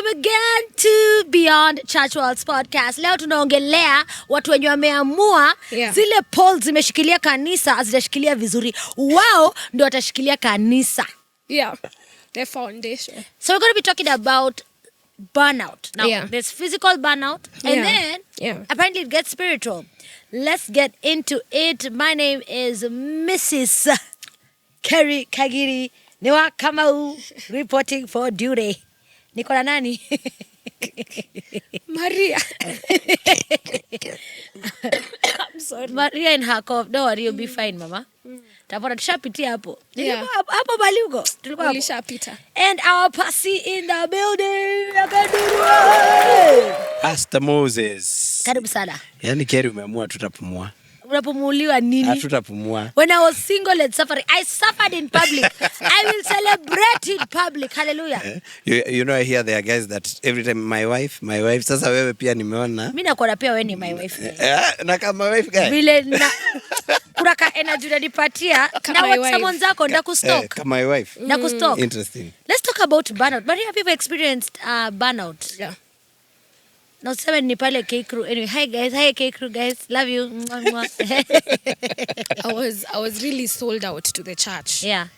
Welcome again to Beyond Church World's podcast. Leo tunaongelea watu wenye wameamua zile poles zimeshikilia kanisa azijashikilia vizuri. Wao ndio watashikilia kanisa. Yeah. The foundation. So we're going to be talking about burnout. Now, there's physical burnout and then apparently it gets spiritual. Let's get into it. My name is Mrs. Kerry Kagiri Niwa Kamau, reporting for duty. Niko na nani? Maria. I'm sorry. Maria in her cough. Don't worry, you'll be fine, mama. Tapona tushapitia hapo. Hapo bali uko. Tulikuwa hapo. Tulishapita. And our posse in the building. Pastor Moses. Karibu sana. Yaani Kerry umeamua tutapumua. Unapumuliwa nini? Hatutapumua. When I was single and suffering, I suffered in public. I will celebrate in public. Hallelujah. You know, I hear there are guys that every time my wife, sasa wewe pia nimeona. Mimi nakuona pia wewe ni my wife. Na kama wife guy. Vile na kuna ka energy unanipatia na what someone zako ndakustalk. Kama my wife. Ndakustalk. Interesting. Let's talk about burnout. Maria, have you ever experienced burnout? Yeah. No, seven ni pale K crew. Anyway, hi guys. Hi K crew guys. Love you. I was really sold out to the church. Yeah.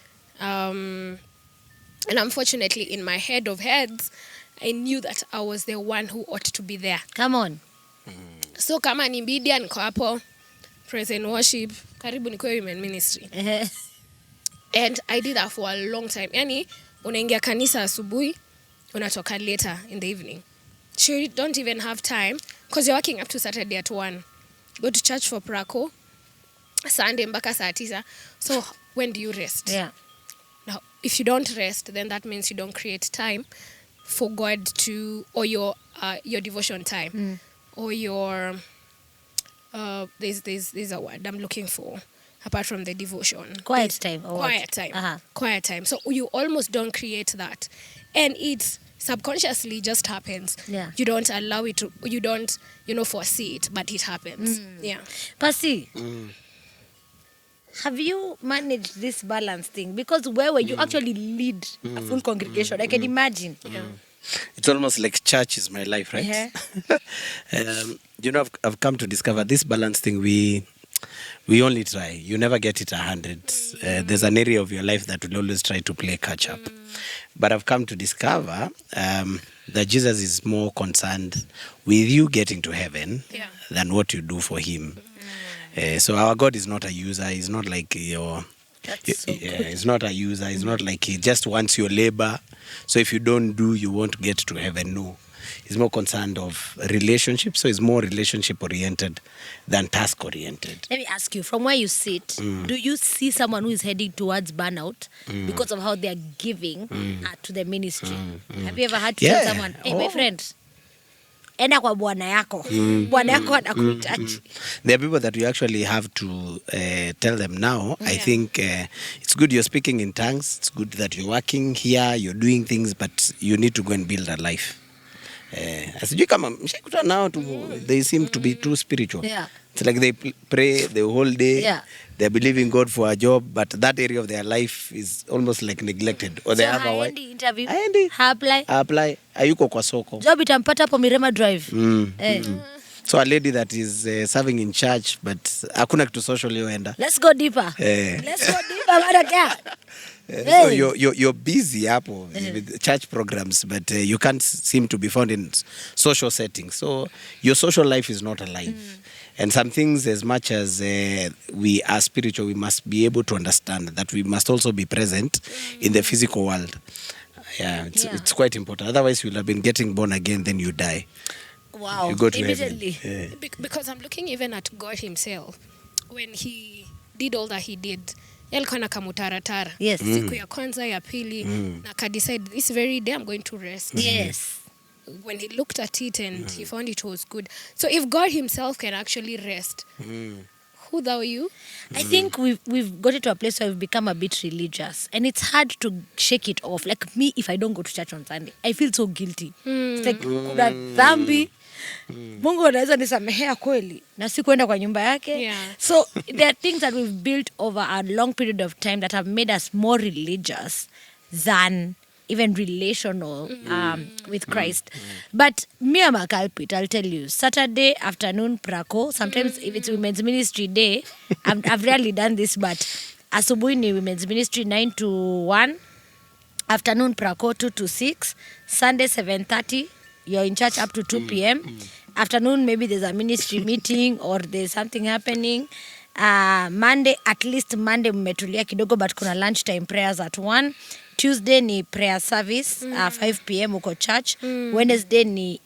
And unfortunately, in my head of heads, I knew that I was the one who ought to be there. Come on. So kama ni media niko hapo, praise and worship, karibu niko women ministry. And I did that for a long time. Yani unaingia kanisa asubuhi, unatoka later in the evening. So you don't even have time because you're working up to Saturday at 1. Go to church for prako, Sunday mpaka saa 9. So when do you rest? Yeah. Now, if you don't rest, then that means you don't create time for God to, or your devotion time, or your there's a word I'm looking for apart from the devotion. Quiet time. Quiet time. Quiet time. So you almost don't create that, and it's subconsciously just happens. Yeah. You don't allow it to, you don't, foresee it, but it happens. Yeah. Pasi, have you managed this balance thing? Because where you actually lead a full congregation, I can imagine. Yeah. It's almost like church is my life, right? I've come to discover this balance thing. We only try. You never get it 100. There's an area of your life that will always try to play catch up. But I've come to discover that Jesus is more concerned with you getting to heaven than what you do for him. So our God is not a user. He's not like he's not a user. He's not like he just wants your labor. So if you don't do, you won't get to heaven. No. He's more concerned of relationship. So he's more relationship oriented than task oriented. Let me ask you, from where you sit, do you see someone who is heading towards burnout because of how they are giving to the ministry? Have you ever had to tell someone, hey, my friend, enda kwa bwana yako. Bwana yako anakuhitaji. There are people that you actually have to tell them now. I think it's good you're speaking in tongues. It's good that you're working here, you're doing things, but you need to go and build a life. Asijui kama mshakuta nao they seem to be too spiritual. Yeah. It's like they pray the whole day. Yeah. They're believing God for a job, but that area of their life is almost like neglected. Or they have a wife. Interview. Apply. Ayuko kwa soko. Job itampata hapo Mirema Drive. So a lady that is serving in church, but hakuna kitu social yoenda. Let's go deeper. Let's go deeper, Madaga. So you're busy hapo with church programs, but you can't seem to be found in social settings. So your social life is not alive. And some things, as much as we are spiritual, we must be able to understand that we must also be present in the physical world. It's quite important. Otherwise, you'll have been getting born again, then you die. Wow. You go to immediately. Heaven. Because I'm looking even at God himself. When he did all that he did, alikuwa na kamutaratara. Yes. Siku ya kwanza, ya pili, na kadecide this very day I'm going to rest. Yes. When he looked at it and he found it was good. So if God himself can actually rest, who thou you? I think we've got it to a place where we've become a bit religious, and it's hard to shake it off. Like me, if I don't go to church on Sunday, I feel so guilty. It's like kuna dhambi. Mungu anaweza nisamehea kweli na si kwenda kwa nyumba yake. So there are things that we've built over a long period of time that have made us more religious than even relational with Christ. But me, I'm a culprit, I'll tell you. Saturday afternoon prako, sometimes if it's women's ministry day, I've rarely done this, but asubuhi ni women's ministry 9 to 1, afternoon prako 2 to 6, Sunday 7:30, you're in church up to 2 p.m. Afternoon, maybe there's a ministry meeting or there's something happening. Monday, at least Monday mmetulia kidogo, but kuna lunchtime prayers at 1. Tuesday ni prayer service 5 p.m. uko church. Wednesday ni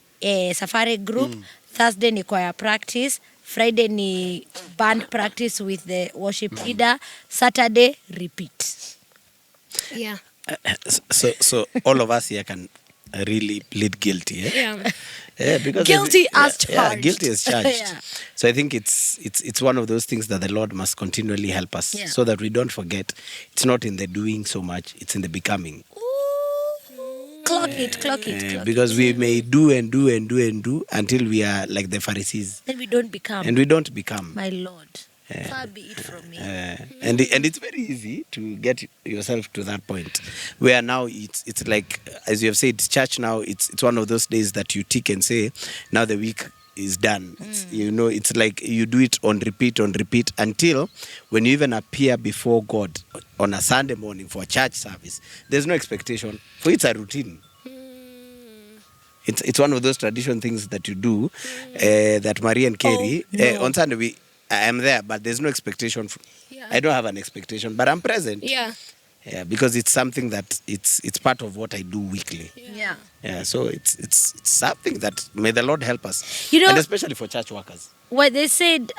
safari group. Thursday ni choir practice. Friday ni band practice with the worship leader. Saturday, repeat. Yeah. So all of us here can really plead guilty. Because guilty as charged. Guilty as charged. So I think it's one of those things that the Lord must continually help us so that we don't forget. It's not in the doing so much, it's in the becoming. Clock it. Because we may do until we are like the Pharisees. Then we don't become. And we don't become. My Lord. Far be it from me. And it's very easy to get yourself to that point where now it's like, as you have said, church now, it's one of those days that you tick and say, now the week is done. It's like you do it on repeat until when you even appear before God on a Sunday morning for a church service, there's no expectation. For it's a routine. It's one of those tradition things that you do that Marie and Kerry on Sunday I am there, but there's no expectation. I don't have an expectation, but I'm present. Yeah, because it's something that it's part of what I do weekly. So it's something that may the Lord help us, and especially for church workers. Well, they said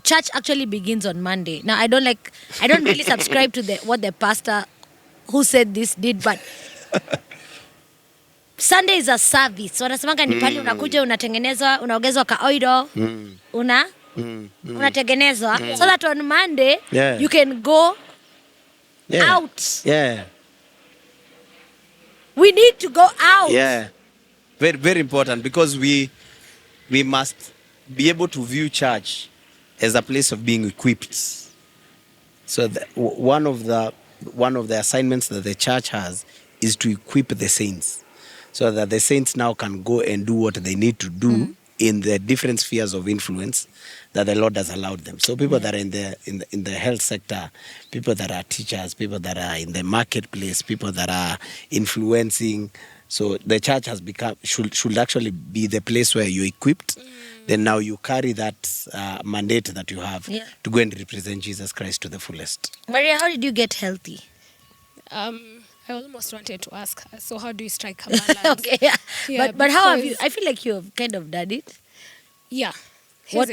church actually begins on Monday. Now I don't really subscribe to what the pastor who said this did, but Sunday is a service. Wanasemanga ni pale unakuja unatengenezwa, unaongezwa ka oil, unatengenezwa so that on Monday you can go out. We need to go out. Very, very important, because we must be able to view church as a place of being equipped. So one of the assignments that the church has is to equip the saints, so that the saints now can go and do what they need to do in the different spheres of influence that the Lord has allowed them. So people that are in the health sector, people that are teachers, people that are in the marketplace, people that are influencing. So the church has become should actually be the place where you're equipped. Then now you carry that mandate that you have to go and represent Jesus Christ to the fullest. Maria, how did you get healthy? I almost wanted to ask her, so how do you strike a balance? But how have you? I feel like you have kind of done it. Yeah. What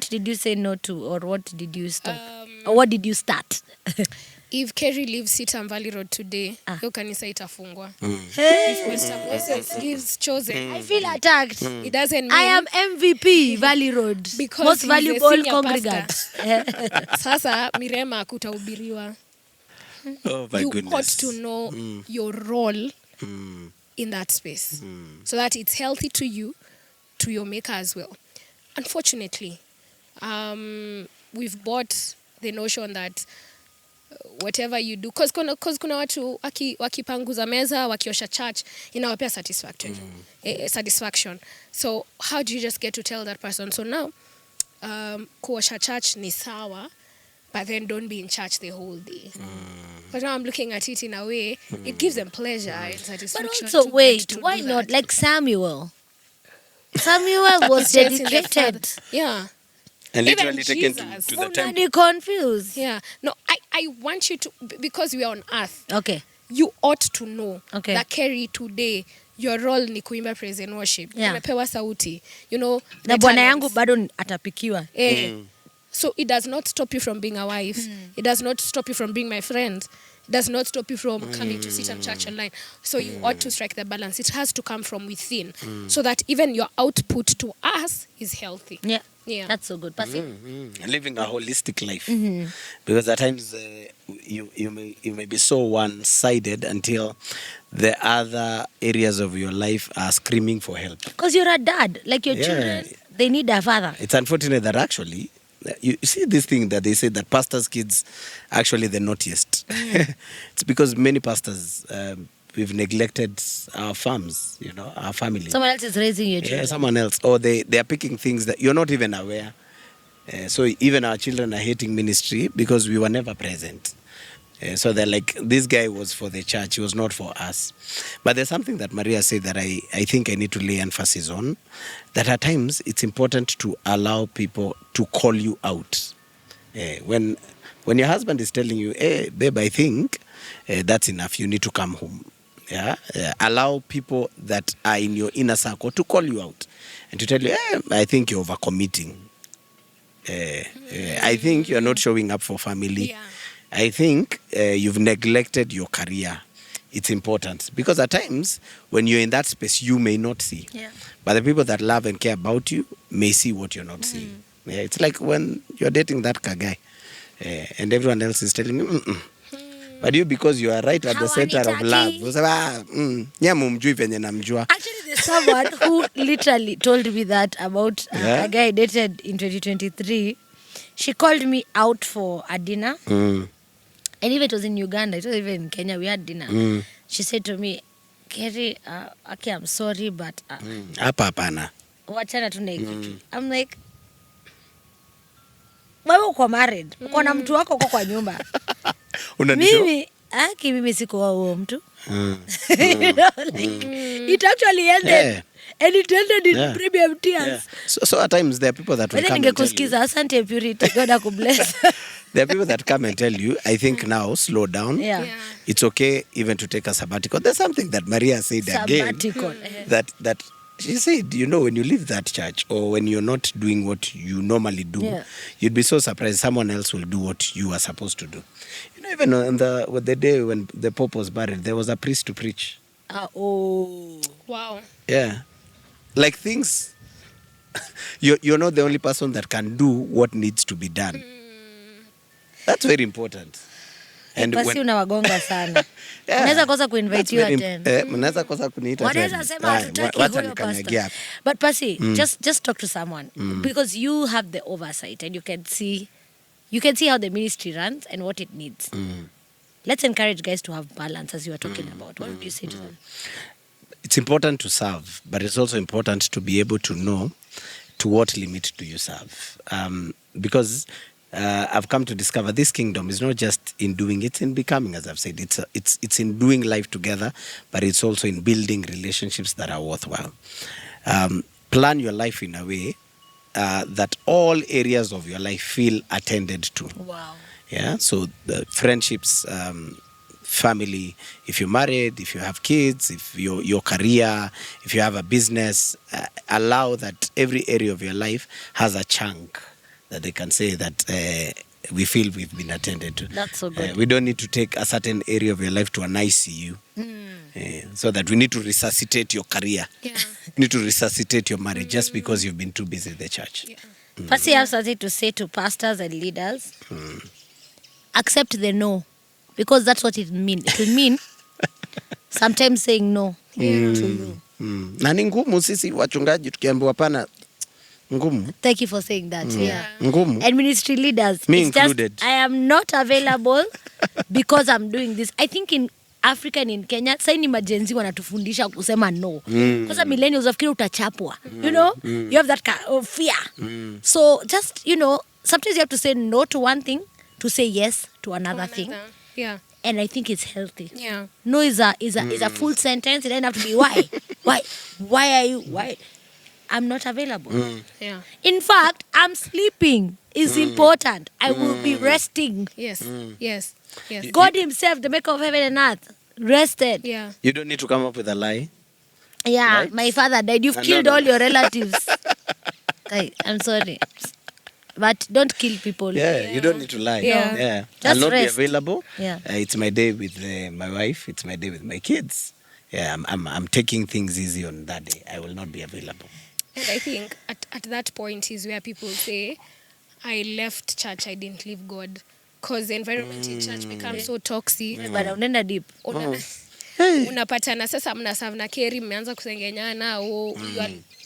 did you say no to, or what did you stop? Or what did you start? If Kerry leaves CITAM Valley Road today, hiyo kanisa itafungwa. If Mr. Moses leaves Chosen, I feel attacked. It doesn't mean I am MVP Valley Road, because most valuable congregant. Sasa Mirema kutahubiriwa. Oh my goodness. You ought to know your role in that space, so that it's healthy to you, to your maker as well. Unfortunately, we've bought the notion that whatever you do, cause kuna watu wakipanguza meza, wakiosha church, inawapea satisfaction. So how do you just get to tell that person, so now kuosha church ni sawa, but then don't be in church the whole day? But now I'm looking at it in a way, it gives them pleasure and satisfaction. But also, wait, why not? Like Samuel was dedicated. And literally taken to the temple. You're confused. No, I want you to, because we are on earth. Okay. You ought to know that Kerry today, your role ni kuimba praise and worship. Umepewa sauti. Na bwana yangu bado atapikiwa. So it does not stop you from being a wife. It does not stop you from being my friend. It does not stop you from coming to CITAM ChurchOnline. So you ought to strike the balance. It has to come from within, so that even your output to us is healthy. That's so good. Living a holistic life, because at times you may be so one-sided until the other areas of your life are screaming for help. Because you're a dad, like your children, they need a father. It's unfortunate that actually, you see this thing that they say that pastors' kids actually the naughtiest. It's because many pastors we've neglected our farms, our family. Someone else is raising your children. Yeah, someone else. Or they are picking things that you're not even aware. So even our children are hating ministry because we were never present. So they're like, this guy was for the church, he was not for us. But there's something that Maria said that I think I need to lay emphasis on, that at times it's important to allow people to call you out. When your husband is telling you, hey, babe, I think that's enough, you need to come home. Yeah, allow people that are in your inner circle to call you out and to tell you, hey, I think you're overcommitting. I think you're not showing up for family. Yeah. I think you've neglected your career. It's important because at times when you're in that space, you may not see. Yeah. But the people that love and care about you may see what you're not seeing. Yeah, it's like when you're dating that guy and everyone else is telling you, but you, because you are right at the center of love. Actually, there's someone who literally told me that about a guy I dated in 2023. She called me out for a dinner. And even it was in Uganda, it was even in Kenya, we had dinner. She said to me, Kerry, okay, I'm sorry, but wachana tu na kitu. I'm like, wewe uko married, uko na mtu wako uko kwa nyumba. Mimi sikuwa huo mtu. It actually ended. And it ended in premium tears. Yeah. So at times there are people that will come and tell you. Asante Purity, God akubless. There are people that come and tell you, I think now, slow down. Yeah. It's okay even to take a sabbatical. There's something that Maria said again. That she said, when you leave that church or when you're not doing what you normally do, you'd be so surprised someone else will do what you are supposed to do. Even on the day when the Pope was buried, there was a priest to preach. Wow. Yeah. Like things, you're not the only person that can do what needs to be done. That's very important. And pasi unawagonga sana. Unaweza kosa kuinvite you again. Unaweza kosa kuniita tena. Wanaweza sema hatutaki huyo pastor. But Pasi, just talk to someone because you have the oversight and you can see how the ministry runs and what it needs. Let's encourage guys to have balance as you are talking about. What would you say to them? It's important to serve, but it's also important to be able to know to what limit do you serve. Because I've come to discover this kingdom is not just in doing, it's in becoming, as I've said. It's in doing life together, but it's also in building relationships that are worthwhile. Plan your life in a way that all areas of your life feel attended to. Wow. Yeah, so the friendships, family, if you're married, if you have kids, if your career, if you have a business, allow that every area of your life has a chunk that they can say that we feel we've been attended to. That's so good. We don't need to take a certain area of your life to an ICU. So that we need to resuscitate your career. Yeah. You need to resuscitate your marriage just because you've been too busy in the church. Yeah. First, you have something to say to pastors and leaders. Accept the no. Because that's what it means. It will mean sometimes saying no to you. Na ni ngumu sisi wachungaji tukiambiwa pana ngumu. Thank you for saying that. Yeah. Ngumu. And ministry leaders. Me included. Just, I am not available because I'm doing this. I think in Africa and in Kenya, sai ni majenzi wanatufundisha kusema no. Because millennials wafikiri utachapwa. You have that kind of fear. So just, sometimes you have to say no to one thing to say yes to another thing. Yeah. And I think it's healthy. Yeah. No is a full sentence. It doesn't have to be why. Why are you? Why? I'm not available. Yeah. In fact, I'm sleeping. Is important. I will be resting. Yes. Yes. Yes. God himself, the maker of heaven and earth, rested. Yeah. You don't need to come up with a lie. Yeah. Right? My father died. You've killed all your relatives. Okay, I'm sorry. But don't kill people. Yeah, you don't need to lie. Yeah. I'll not rest. be available. Yeah. It's my day with my wife. It's my day with my kids. Yeah, I'm taking things easy on that day. I will not be available. And I think at that point is where people say, I left church, I didn't leave God. Because the environment in church becomes so toxic. But unaenda deep. Unapatana sasa mnaserve na Kerry, mmeanza kusengenyana,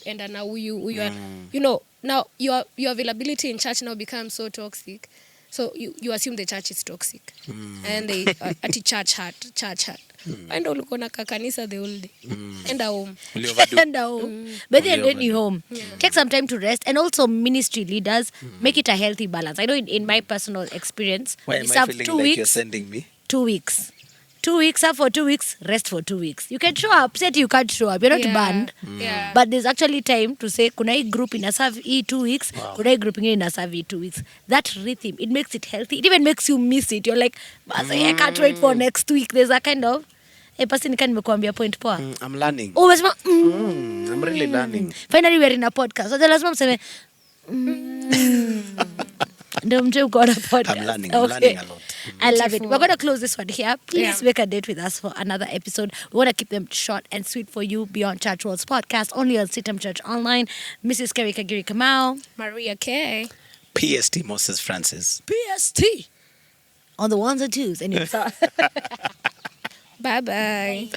enda na huyu. Now your availability in church now becomes so toxic. So you assume the church is toxic. And they at church hurt. Enda ulikuwa na kanisa the whole day. Enda home. Enda home. But then when you home, take some time to rest. And also ministry leaders, make it a healthy balance. I know in my personal experience, why am I feeling like you're sending me? 2 weeks. 2 weeks, up for 2 weeks, rest for 2 weeks. You can show up, say you can't show up. You're not banned. But there's actually time to say, kuna hii group ina serve hii 2 weeks, kuna hii group ingine ina serve hii 2 weeks. That rhythm, it makes it healthy. It even makes you miss it. You're like, I can't wait for next week. There's a kind of, basi nika nimekuambia point poa. I'm learning. Oh, umesema, I'm really learning. Finally we're in a podcast. So lazima mseme, ndio mtu uko na podcast. I'm learning a lot. I love it. We're going to close this one here. Please make a date with us for another episode. We want to keep them short and sweet for you. Beyond Church World's podcast, only on CITAM Church Online. Mrs. Kerry Kagiri Kamau. Maria K. PST Moses Francis. PST. On the ones and twos. And it's Bye-bye.